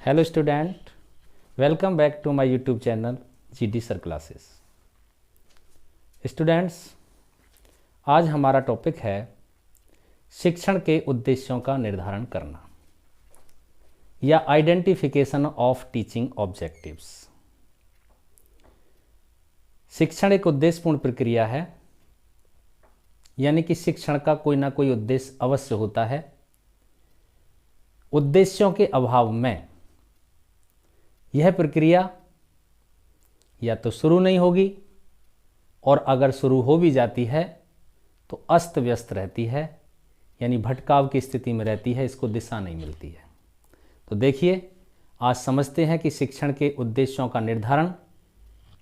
Hello student, welcome back to my YouTube channel GD sir classes. Students, आज हमारा topic है शिक्षण के उद्देश्यों का निर्धारण करना या आइडेंटिफिकेशन ऑफ टीचिंग ऑब्जेक्टिव्स। शिक्षण एक उद्देश्यपूर्ण प्रक्रिया है, यानी कि शिक्षण का कोई ना कोई उद्देश्य अवश्य होता है। उद्देश्यों के अभाव में यह प्रक्रिया या तो शुरू नहीं होगी, और अगर शुरू हो भी जाती है तो अस्त व्यस्त रहती है, यानी भटकाव की स्थिति में रहती है, इसको दिशा नहीं मिलती है। तो देखिए, आज समझते हैं कि शिक्षण के उद्देश्यों का निर्धारण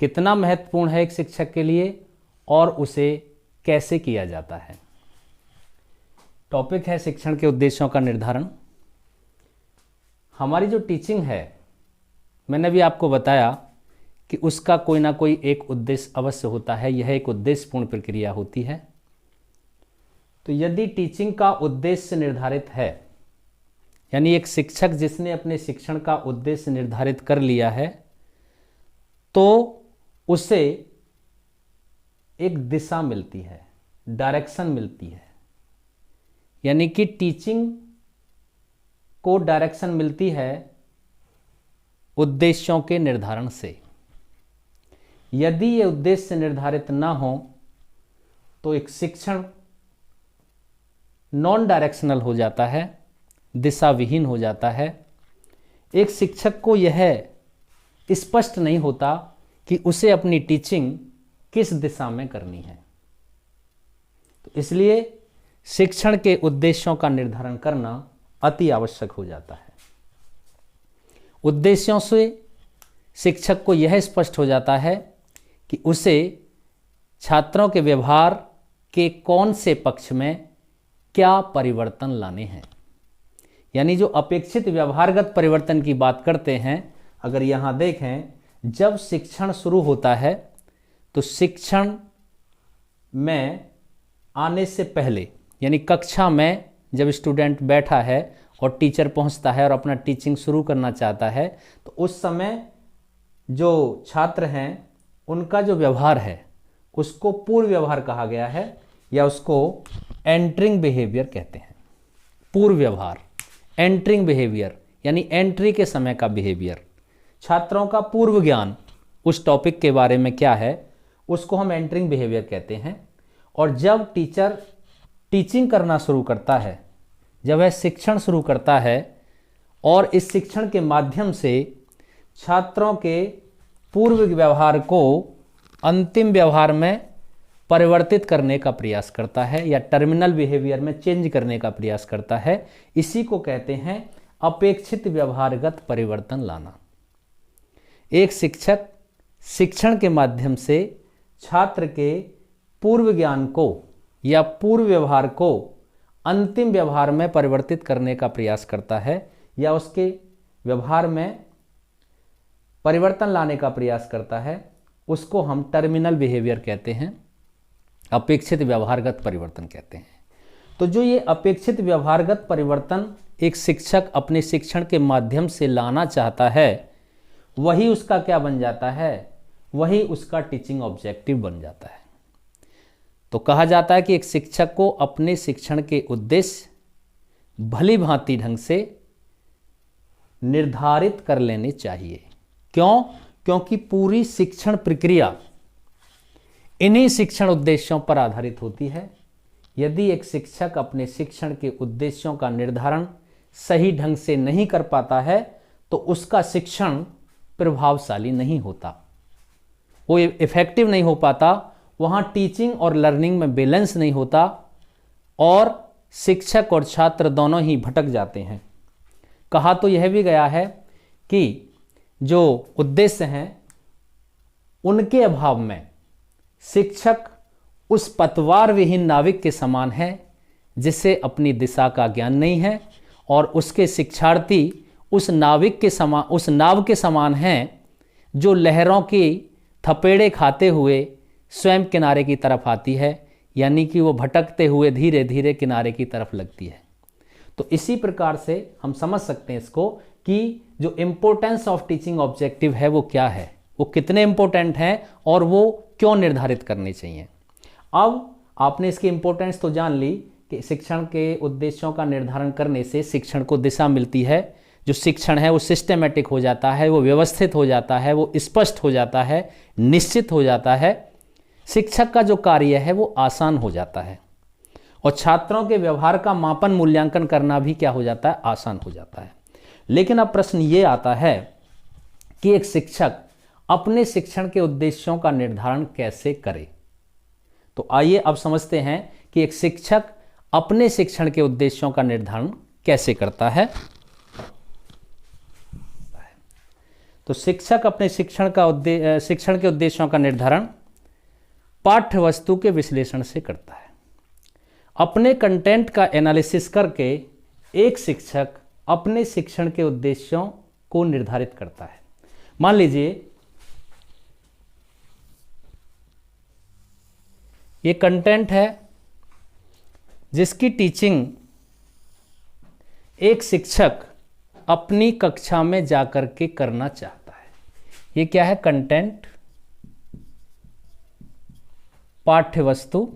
कितना महत्वपूर्ण है एक शिक्षक के लिए और उसे कैसे किया जाता है। टॉपिक है शिक्षण के उद्देश्यों का निर्धारण। हमारी जो टीचिंग है, मैंने भी आपको बताया कि उसका कोई ना कोई एक उद्देश्य अवश्य होता है। यह एक उद्देश्यपूर्ण प्रक्रिया होती है। तो यदि टीचिंग का उद्देश्य निर्धारित है, यानी एक शिक्षक जिसने अपने शिक्षण का उद्देश्य निर्धारित कर लिया है, तो उसे एक दिशा मिलती है, डायरेक्शन मिलती है। यानी कि टीचिंग को डायरेक्शन मिलती है उद्देश्यों के निर्धारण से। यदि ये उद्देश्य निर्धारित ना हो तो एक शिक्षण नॉन डायरेक्शनल हो जाता है, दिशा विहीन हो जाता है। एक शिक्षक को यह स्पष्ट नहीं होता कि उसे अपनी टीचिंग किस दिशा में करनी है। तो इसलिए शिक्षण के उद्देश्यों का निर्धारण करना अति आवश्यक हो जाता है। उद्देश्यों से शिक्षक को यह स्पष्ट हो जाता है कि उसे छात्रों के व्यवहार के कौन से पक्ष में क्या परिवर्तन लाने हैं। यानी जो अपेक्षित व्यवहारगत परिवर्तन की बात करते हैं, अगर यहाँ देखें, जब शिक्षण शुरू होता है तो शिक्षण में आने से पहले, यानी कक्षा में जब स्टूडेंट बैठा है और टीचर पहुंचता है और अपना टीचिंग शुरू करना चाहता है, तो उस समय जो छात्र हैं उनका जो व्यवहार है उसको पूर्व व्यवहार कहा गया है, या उसको एंटरिंग बिहेवियर कहते हैं। पूर्व व्यवहार, एंटरिंग बिहेवियर, यानी एंट्री के समय का बिहेवियर। छात्रों का पूर्व ज्ञान उस टॉपिक के बारे में क्या है, उसको हम एंटरिंग बिहेवियर कहते हैं। और जब टीचर टीचिंग करना शुरू करता है, जब वह शिक्षण शुरू करता है और इस शिक्षण के माध्यम से छात्रों के पूर्व व्यवहार को अंतिम व्यवहार में परिवर्तित करने का प्रयास करता है, या टर्मिनल बिहेवियर में चेंज करने का प्रयास करता है, इसी को कहते हैं अपेक्षित व्यवहारगत परिवर्तन लाना। एक शिक्षक शिक्षण के माध्यम से छात्र के पूर्व ज्ञान को या पूर्व व्यवहार को अंतिम व्यवहार में परिवर्तित करने का प्रयास करता है, या उसके व्यवहार में परिवर्तन लाने का प्रयास करता है, उसको हम टर्मिनल बिहेवियर कहते हैं, अपेक्षित व्यवहारगत परिवर्तन कहते हैं। तो जो ये अपेक्षित व्यवहारगत परिवर्तन एक शिक्षक अपने शिक्षण के माध्यम से लाना चाहता है, वही उसका क्या बन जाता है, वही उसका टीचिंग ऑब्जेक्टिव बन जाता है। तो कहा जाता है कि एक शिक्षक को अपने शिक्षण के उद्देश्य भली भांति ढंग से निर्धारित कर लेने चाहिए। क्यों? क्योंकि पूरी शिक्षण प्रक्रिया इन्हीं शिक्षण उद्देश्यों पर आधारित होती है। यदि एक शिक्षक अपने शिक्षण के उद्देश्यों का निर्धारण सही ढंग से नहीं कर पाता है, तो उसका शिक्षण प्रभावशाली नहीं होता, वो इफेक्टिव नहीं हो पाता। वहाँ टीचिंग और लर्निंग में बैलेंस नहीं होता और शिक्षक और छात्र दोनों ही भटक जाते हैं। कहा तो यह भी गया है कि जो उद्देश्य हैं उनके अभाव में शिक्षक उस पतवार विहीन नाविक के समान है जिसे अपनी दिशा का ज्ञान नहीं है, और उसके शिक्षार्थी उस नाविक के समान, उस नाव के समान हैं जो लहरों की थपेड़े खाते हुए स्वयं किनारे की तरफ आती है, यानी कि वो भटकते हुए धीरे धीरे किनारे की तरफ लगती है। तो इसी प्रकार से हम समझ सकते हैं इसको कि जो इम्पोर्टेंस ऑफ टीचिंग ऑब्जेक्टिव है वो क्या है, वो कितने इम्पोर्टेंट हैं और वो क्यों निर्धारित करने चाहिए। अब आपने इसकी इम्पोर्टेंस तो जान ली कि शिक्षण के उद्देश्यों का निर्धारण करने से शिक्षण को दिशा मिलती है, जो शिक्षण है वो सिस्टेमेटिक हो जाता है, वो व्यवस्थित हो जाता है, वो स्पष्ट हो जाता है, निश्चित हो जाता है, शिक्षक का जो कार्य है वो आसान हो जाता है और छात्रों के व्यवहार का मापन मूल्यांकन करना भी क्या हो जाता है, आसान हो जाता है। लेकिन अब प्रश्न ये आता है कि एक शिक्षक अपने शिक्षण के उद्देश्यों का निर्धारण कैसे करे। तो आइए अब समझते हैं कि एक शिक्षक अपने शिक्षण के उद्देश्यों का निर्धारण कैसे करता है। तो शिक्षक अपने शिक्षण के उद्देश्यों का निर्धारण पाठ्य वस्तु के विश्लेषण से करता है। अपने कंटेंट का एनालिसिस करके एक शिक्षक अपने शिक्षण के उद्देश्यों को निर्धारित करता है। मान लीजिए ये कंटेंट है जिसकी टीचिंग एक शिक्षक अपनी कक्षा में जाकर के करना चाहता है। ये क्या है, कंटेंट, पाठ्य वस्तु,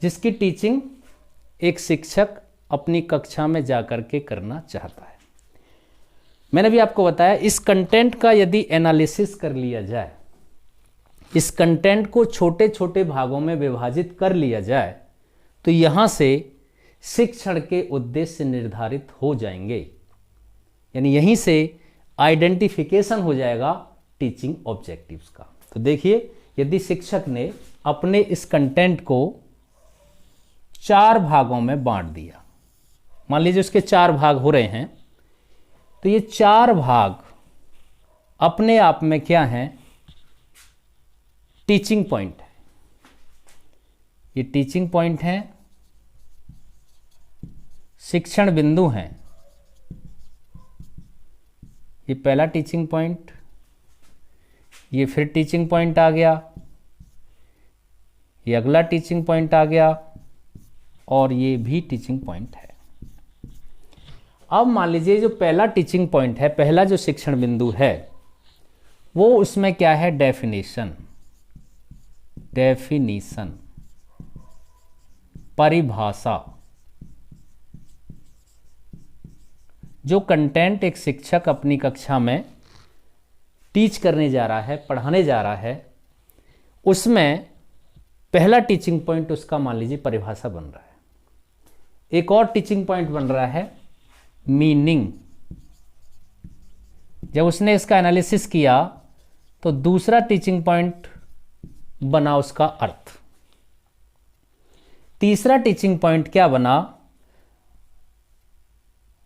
जिसकी टीचिंग एक शिक्षक अपनी कक्षा में जाकर के करना चाहता है। मैंने भी आपको बताया इस कंटेंट का यदि एनालिसिस कर लिया जाए, इस कंटेंट को छोटे छोटे भागों में विभाजित कर लिया जाए, तो यहां से शिक्षण के उद्देश्य निर्धारित हो जाएंगे, यानी यहीं से आइडेंटिफिकेशन हो जाएगा टीचिंग ऑब्जेक्टिव्स का। तो देखिए, यदि शिक्षक ने अपने इस कंटेंट को 4 भागों में बांट दिया, मान लीजिए उसके 4 भाग हो रहे हैं, तो ये 4 भाग अपने आप में क्या हैं, टीचिंग पॉइंट है। ये टीचिंग पॉइंट है, शिक्षण बिंदु हैं। ये पहला टीचिंग पॉइंट, ये फिर टीचिंग पॉइंट आ गया, ये अगला टीचिंग पॉइंट आ गया और ये भी टीचिंग पॉइंट है। अब मान लीजिए जो पहला टीचिंग पॉइंट है, पहला जो शिक्षण बिंदु है, वो उसमें क्या है, डेफिनेशन, परिभाषा। जो कंटेंट एक शिक्षक अपनी कक्षा में टीच करने जा रहा है, पढ़ाने जा रहा है, उसमें पहला टीचिंग पॉइंट उसका मान लीजिए परिभाषा बन रहा है। एक और टीचिंग पॉइंट बन रहा है मीनिंग। जब उसने इसका एनालिसिस किया तो दूसरा टीचिंग पॉइंट बना उसका अर्थ। तीसरा टीचिंग पॉइंट क्या बना,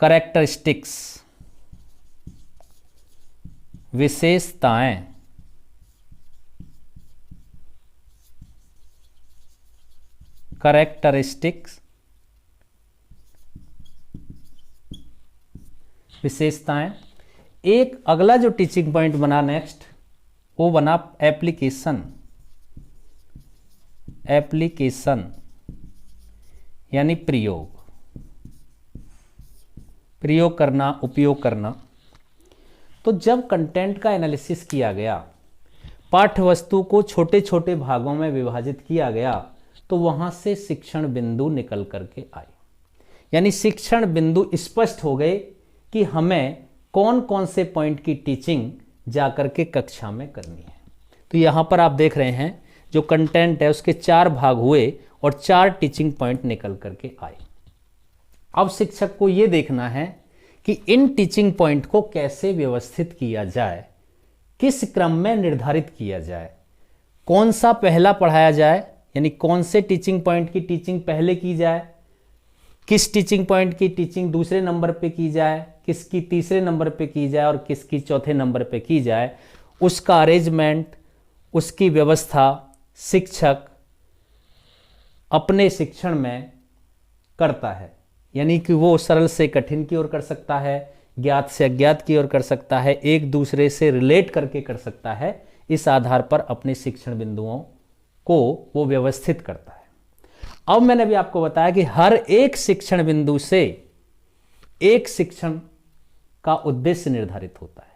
कैरेक्टरिस्टिक्स, विशेषताएं। कैरेक्टरिस्टिक्स, विशेषताएं। एक अगला जो टीचिंग पॉइंट बना नेक्स्ट, वो बना एप्लीकेशन, यानी प्रयोग करना, उपयोग करना। तो जब कंटेंट का एनालिसिस किया गया, पाठ्य वस्तु को छोटे छोटे भागों में विभाजित किया गया, तो वहां से शिक्षण बिंदु निकल करके आए, यानी शिक्षण बिंदु स्पष्ट हो गए कि हमें कौन कौन से पॉइंट की टीचिंग जाकर के कक्षा में करनी है। तो यहां पर आप देख रहे हैं जो कंटेंट है उसके 4 भाग हुए और 4 टीचिंग पॉइंट निकल करके आए। अब शिक्षक को यह देखना है कि इन टीचिंग पॉइंट को कैसे व्यवस्थित किया जाए, किस क्रम में निर्धारित किया जाए, कौन सा पहला पढ़ाया जाए, यानी कौन से टीचिंग पॉइंट की टीचिंग पहले की जाए, किस टीचिंग पॉइंट की टीचिंग दूसरे नंबर पे की जाए, किसकी तीसरे नंबर पे की जाए और किसकी चौथे नंबर पे की जाए। उसका अरेंजमेंट, उसकी व्यवस्था शिक्षक अपने शिक्षण में करता है, यानी कि वो सरल से कठिन की ओर कर सकता है, ज्ञात से अज्ञात की ओर कर सकता है, एक दूसरे से रिलेट करके कर सकता है। इस आधार पर अपने शिक्षण बिंदुओं को वो व्यवस्थित करता है। अब मैंने भी आपको बताया कि हर एक शिक्षण बिंदु से एक शिक्षण का उद्देश्य निर्धारित होता है।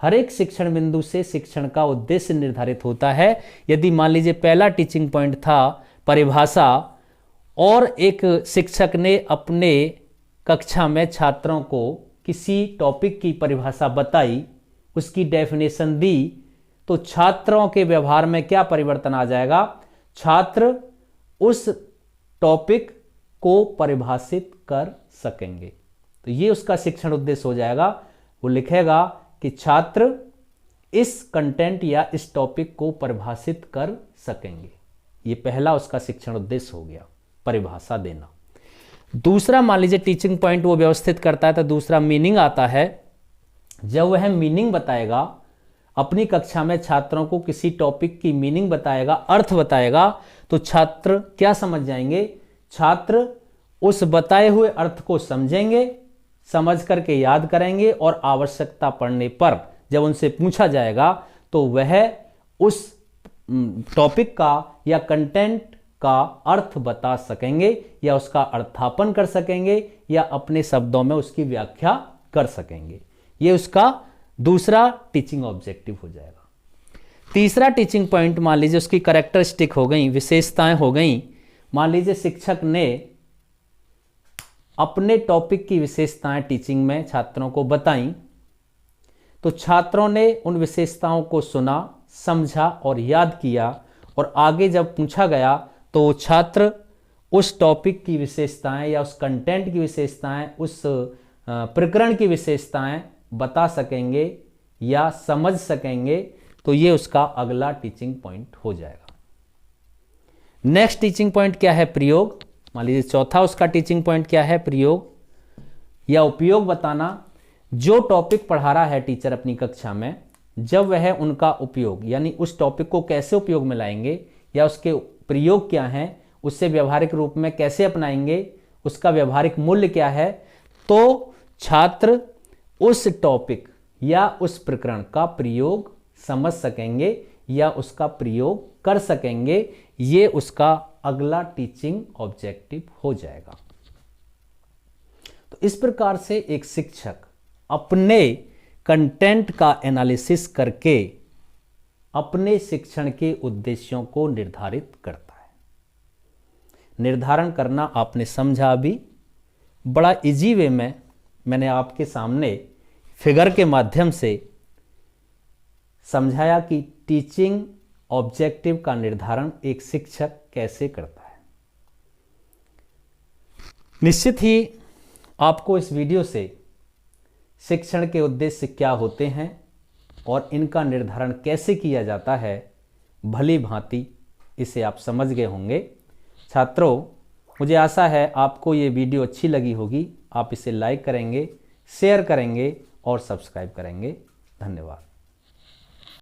हर एक शिक्षण बिंदु से शिक्षण का उद्देश्य निर्धारित होता है। यदि मान लीजिए पहला टीचिंग पॉइंट था परिभाषा, और एक शिक्षक ने अपने कक्षा में छात्रों को किसी टॉपिक की परिभाषा बताई, उसकी डेफिनेशन दी, तो छात्रों के व्यवहार में क्या परिवर्तन आ जाएगा? छात्र उस टॉपिक को परिभाषित कर सकेंगे। तो ये उसका शिक्षण उद्देश्य हो जाएगा। वो लिखेगा कि छात्र इस कंटेंट या इस टॉपिक को परिभाषित कर सकेंगे। ये पहला उसका शिक्षण उद्देश्य हो गया, परिभाषा देना। दूसरा मान लीजिए टीचिंग पॉइंट वो व्यवस्थित करता है, तो दूसरा मीनिंग आता है। जब वह मीनिंग बताएगा, अपनी कक्षा में छात्रों को किसी टॉपिक की मीनिंग बताएगा, अर्थ बताएगा, तो छात्र क्या समझ जाएंगे? छात्र उस बताए हुए अर्थ को समझेंगे, समझ करके याद करेंगे, और आवश्यकता पड़ने पर जब उनसे पूछा जाएगा तो वह उस टॉपिक का या कंटेंट का अर्थ बता सकेंगे, या उसका अर्थापन कर सकेंगे, या अपने शब्दों में उसकी व्याख्या कर सकेंगे। ये उसका दूसरा टीचिंग ऑब्जेक्टिव हो जाएगा। तीसरा टीचिंग पॉइंट मान लीजिए उसकी कैरेक्टरिस्टिक हो गई, विशेषताएं हो गई। मान लीजिए शिक्षक ने अपने टॉपिक की विशेषताएं टीचिंग में छात्रों को बताई, तो छात्रों ने उन विशेषताओं को सुना, समझा और याद किया, और आगे जब पूछा गया तो छात्र उस टॉपिक की विशेषताएं या उस कंटेंट की विशेषताएं, उस प्रकरण की विशेषताएं बता सकेंगे या समझ सकेंगे। तो ये उसका अगला टीचिंग पॉइंट हो जाएगा। नेक्स्ट टीचिंग पॉइंट क्या है? प्रयोग। मान लीजिए चौथा उसका टीचिंग पॉइंट क्या है? प्रयोग या उपयोग बताना। जो टॉपिक पढ़ा रहा है टीचर अपनी कक्षा में, जब वह उनका उपयोग यानी उस टॉपिक को कैसे उपयोग में लाएंगे या उसके प्रयोग क्या हैं, उससे व्यवहारिक रूप में कैसे अपनाएंगे, उसका व्यवहारिक मूल्य क्या है, तो छात्र उस टॉपिक या उस प्रकरण का प्रयोग समझ सकेंगे या उसका प्रयोग कर सकेंगे। ये उसका अगला टीचिंग ऑब्जेक्टिव हो जाएगा। तो इस प्रकार से एक शिक्षक अपने कंटेंट का एनालिसिस करके अपने शिक्षण के उद्देश्यों को निर्धारित करता है। निर्धारण करना आपने समझा अभी, बड़ा इजी वे में मैंने आपके सामने फिगर के माध्यम से समझाया कि टीचिंग ऑब्जेक्टिव का निर्धारण एक शिक्षक कैसे करता है। निश्चित ही आपको इस वीडियो से शिक्षण के उद्देश्य क्या होते हैं और इनका निर्धारण कैसे किया जाता है, भली भांति इसे आप समझ गए होंगे। छात्रों, मुझे आशा है आपको ये वीडियो अच्छी लगी होगी। आप इसे लाइक करेंगे, शेयर करेंगे और सब्सक्राइब करेंगे। धन्यवाद।